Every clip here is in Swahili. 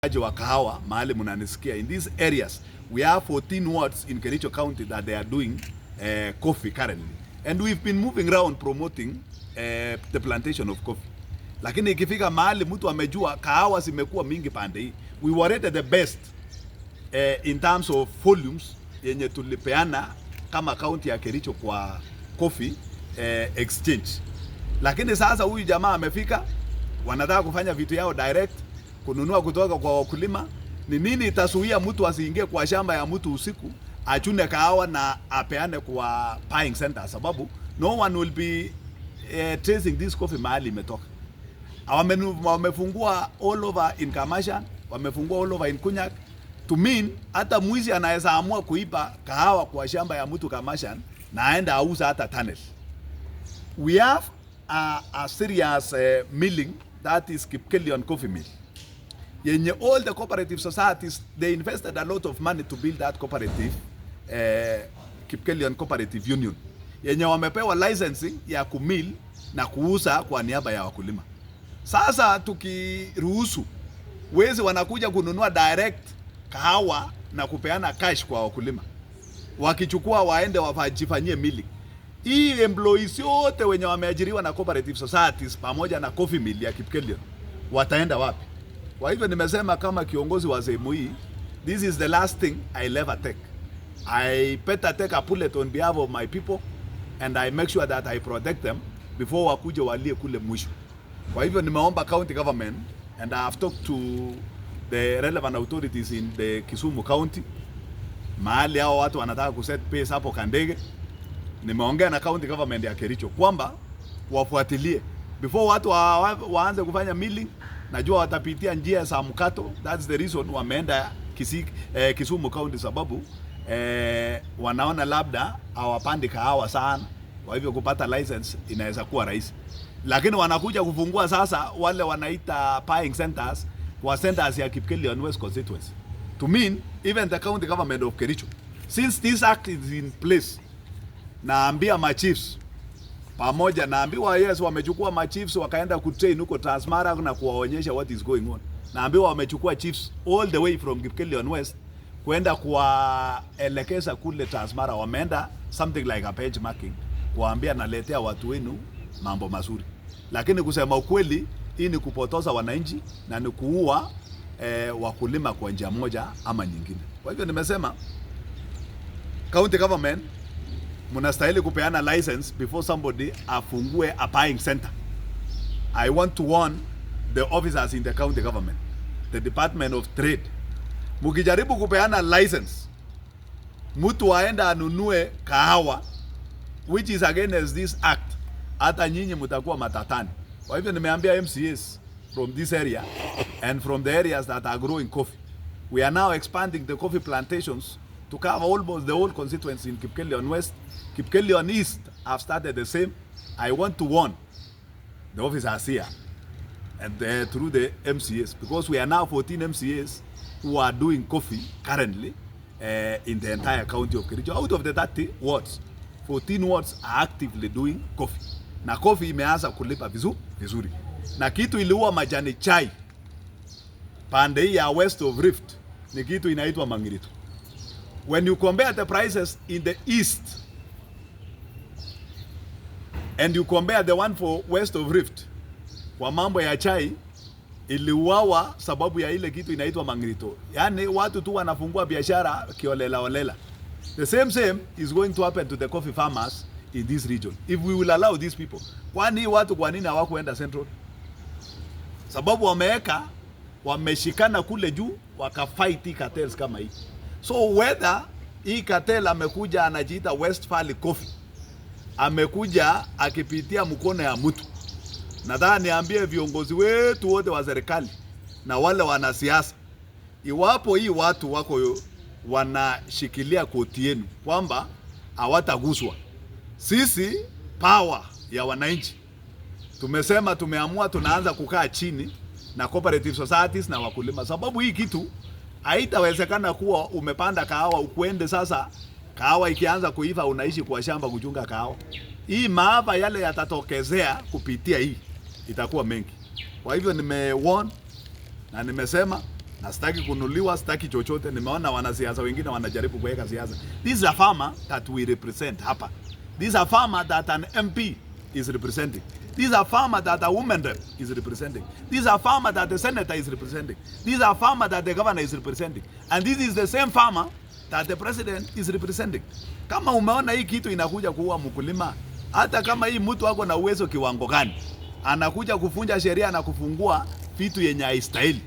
wa kahawa mahali mnanisikia, in these areas we have 14 wards in Kericho County that they are doing coffee currently, and we've been moving around promoting the plantation of coffee. Lakini ikifika mahali mtu amejua kahawa zimekuwa mingi pande hii, we were rated the best in terms of volumes yenye tulipeana kama county ya Kericho kwa coffee exchange. Lakini sasa huyu jamaa amefika, wanataka kufanya vitu yao direct, kununua kutoka kwa wakulima. Ni nini itasuia mtu asiingie kwa shamba ya mtu usiku achune kahawa na apeane kwa buying center? Sababu no one will be tracing this coffee mahali imetoka. Wamefungua all over in Kamashan, wamefungua all over in Kunyak, to mean hata mwizi anaweza amua kuiba kahawa kwa shamba ya mtu Kamashan na aenda auza hata tunnel. We have a serious milling, that is Kipkelion Coffee Mill. Yenye all the cooperative societies, they invested a lot of money to build that cooperative, Kipkelion Cooperative Union. Yenye wamepewa licensing ya kumil na kuuza kwa niaba ya wakulima. Sasa tukiruhusu wezi wanakuja kununua direct kahawa na kupeana cash kwa wakulima, wakichukua waende wafanyie milling. Hii employees yote wenye wameajiriwa na cooperative societies pamoja na coffee mill ya Kipkelion wataenda wapi? Kwa hivyo nimesema kama kiongozi wa sehemu hii, this is the last thing I'll ever take. I better take a bullet on behalf of my people and I make sure that I protect them before wakuje walie kule mwisho. Kwa hivyo nimeomba county government, and I have talked to the relevant authorities in the Kisumu County. Mahali hao watu wanataka kuset pace hapo Kandege. Nimeongea na county government ya Kericho kwamba wafuatilie before watu waanze kufanya milling. Najua watapitia njia za mkato. That's the reason wameenda Kisumu County, sababu wanaona labda hawapandi kahawa sana, kwa hivyo kupata license inaweza kuwa rahisi. Lakini wanakuja kufungua sasa wale wanaita buying centers kwa centers ya Kipkelion West constituency. To mean even the county government of Kericho, since this act is in place, naambia ma chiefs pamoja, naambiwa yes wamechukua ma chiefs wakaenda kutrain huko Transmara na kuwaonyesha what is going on. Naambiwa wamechukua chiefs all the way from Kipkelion West kwenda kuwaelekeza kule Transmara, wameenda something like a benchmarking, kuambia naletea watu wenu mambo mazuri. Lakini kusema ukweli, hii ni kupotoza wananchi na ni kuua wakulima kwa njia moja ama nyingine. Kwa hivyo nimesema county government mnastahili kupeana license before somebody afungue a buying center. I want to warn the officers in the county government, the Department of Trade. Mukijaribu kupeana license, mtu aenda anunue kahawa which is against this act, hata nyinyi mtakuwa matatani. Kwa hivyo nimeambia MCAs from this area and from the areas that are growing coffee, we are now expanding the coffee plantations to cover almost the whole constituency in Kipkelion West. Kipkelion East have started the same. I want to warn the officers here and through the MCAs, because we are now 14 MCAs who are doing coffee currently in the entire county of Kericho. Out of the 30 wards, 14 wards are actively doing coffee. Na coffee imeanza kulipa vizuri. Na kitu iliua majani chai pande hii ya West of Rift ni kitu inaitwa mangirito. When you compare the prices in the east and you compare the one for West of Rift, kwa mambo ya chai iliuawa sababu ya ile kitu inaitwa mangirito. Yani watu tu wanafungua biashara kiolela. The same is going to happen to the coffee farmers in this region if we will allow these people. Kwani watu kwa nini hawakuenda Central? Sababu wameshikana kule juu wakafight cartels kama hii. So whether hii cartel amekuja anajiita West Valley Coffee, amekuja akipitia mkono ya mtu, nadhani niambie viongozi wetu wote wa serikali na wale wanasiasa, iwapo hii watu wako wanashikilia koti yenu kwamba hawataguswa, sisi power ya wananchi tumesema, tumeamua tunaanza kukaa chini na cooperative societies na wakulima, sababu hii kitu haitawezekana kuwa umepanda kahawa ukwende sasa kahawa ikianza kuiva unaishi kwa shamba kuchunga kahawa. Hii maafa yale yatatokezea kupitia hii itakuwa mengi. Kwa hivyo nimewarn na nimesema Na sitaki kunuliwa, sitaki chochote. Nimeona wanasiasa wengine wanajaribu kuweka siasa. This is a farmer that we represent hapa. This is a farmer that an MP is representing. This is a farmer that a woman rep is representing. This is a farmer that the senator is representing. This is a farmer that the governor is representing. And this is the same farmer that the president is representing. Kama umeona hii kitu inakuja kuua mkulima, hata kama hii mtu wako na uwezo kiwango gani, anakuja kufunja sheria na kufungua vitu yenye haistahili,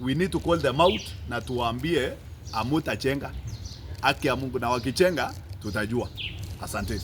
we need to call them out na tuwaambie amutachenga haki ya Mungu, na wakichenga tutajua. Asante.